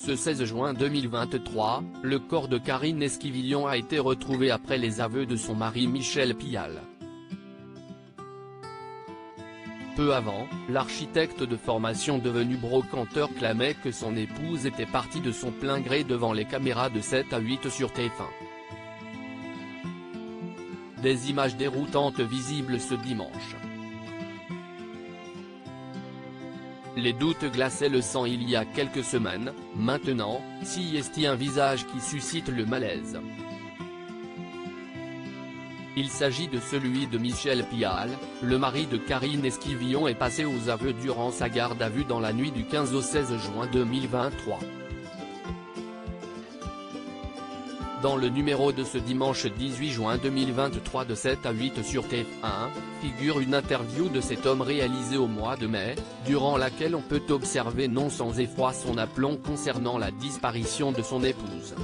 Ce 16 juin 2023, le corps de Karine Esquivillon a été retrouvé après les aveux de son mari Michel Pial. Peu avant, l'architecte de formation devenu brocanteur clamait que son épouse était partie de son plein gré devant les caméras de 7 à 8 sur TF1. Des images déroutantes visibles ce dimanche. Les doutes glaçaient le sang il y a quelques semaines, maintenant, s'y est un visage qui suscite le malaise. Il s'agit de celui de Michel Pial, le mari de Karine Esquivillon est passé aux aveux durant sa garde à vue dans la nuit du 15 au 16 juin 2023. Dans le numéro de ce dimanche 18 juin 2023 de 7 à 8 sur TF1, figure une interview de cet homme réalisée au mois de mai, durant laquelle on peut observer non sans effroi son aplomb concernant la disparition de son épouse.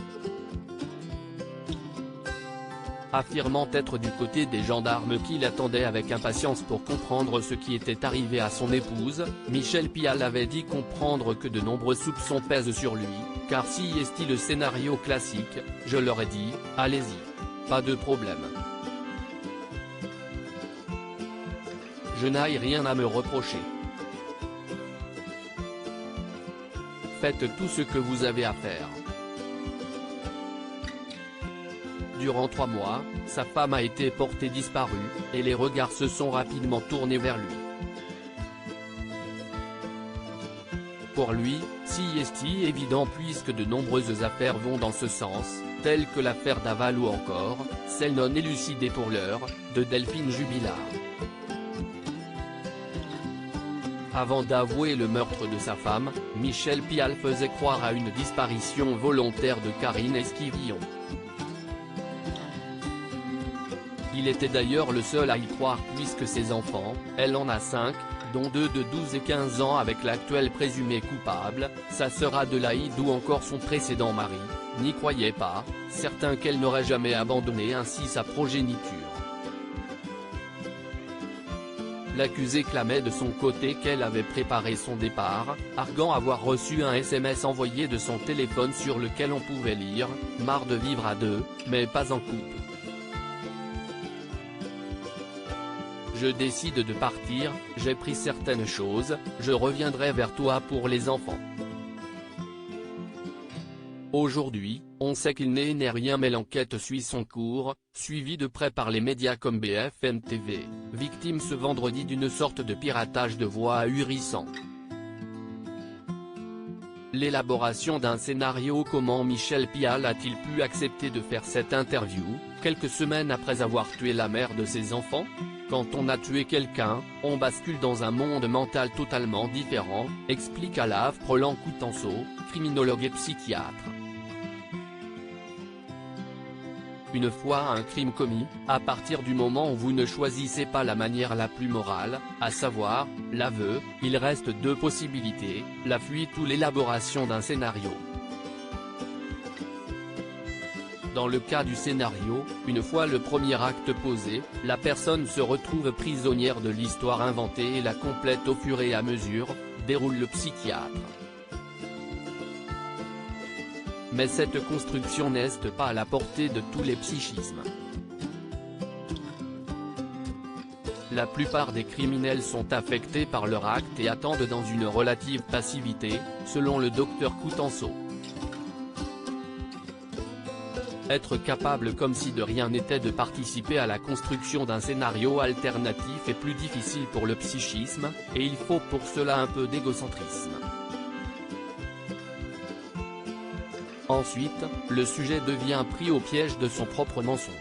Affirmant être du côté des gendarmes qui l'attendaient avec impatience pour comprendre ce qui était arrivé à son épouse, Michel Pial avait dit comprendre que de nombreux soupçons pèsent sur lui, car si est le scénario classique, je leur ai dit, allez-y. Pas de problème. Je n'ai rien à me reprocher. Faites tout ce que vous avez à faire. Durant 3 mois, sa femme a été portée disparue, et les regards se sont rapidement tournés vers lui. Pour lui, si est évident puisque de nombreuses affaires vont dans ce sens, telles que l'affaire Daval ou encore, celle non élucidée pour l'heure, de Delphine Jubilard. Avant d'avouer le meurtre de sa femme, Michel Pial faisait croire à une disparition volontaire de Karine Esquivillon. Il était d'ailleurs le seul à y croire puisque ses enfants, elle en a 5, dont 2 de 12 et 15 ans avec l'actuel présumé coupable, sa sœur Adelaïde ou encore son précédent mari, n'y croyaient pas, certains qu'elle n'aurait jamais abandonné ainsi sa progéniture. L'accusé clamait de son côté qu'elle avait préparé son départ, arguant avoir reçu un SMS envoyé de son téléphone sur lequel on pouvait lire « Marre de vivre à deux, mais pas en couple. Je décide de partir, j'ai pris certaines choses, je reviendrai vers toi pour les enfants. » Aujourd'hui, on sait qu'il n'est rien mais l'enquête suit son cours, suivie de près par les médias comme BFM TV, victime ce vendredi d'une sorte de piratage de voix ahurissant. L'élaboration d'un scénario. Comment Michel Pial a-t-il pu accepter de faire cette interview, quelques semaines après avoir tué la mère de ses enfants? Quand on a tué quelqu'un, on bascule dans un monde mental totalement différent, explique Alav Prolan-Coutanceau, criminologue et psychiatre. Une fois un crime commis, à partir du moment où vous ne choisissez pas la manière la plus morale, à savoir, l'aveu, il reste 2 possibilités, la fuite ou l'élaboration d'un scénario. Dans le cas du scénario, une fois le premier acte posé, la personne se retrouve prisonnière de l'histoire inventée et la complète au fur et à mesure, déroule le psychiatre. Mais cette construction n'est pas à la portée de tous les psychismes. La plupart des criminels sont affectés par leur acte et attendent dans une relative passivité, selon le docteur Coutanceau. Être capable comme si de rien n'était de participer à la construction d'un scénario alternatif est plus difficile pour le psychisme, et il faut pour cela un peu d'égocentrisme. Ensuite, le sujet devient pris au piège de son propre mensonge.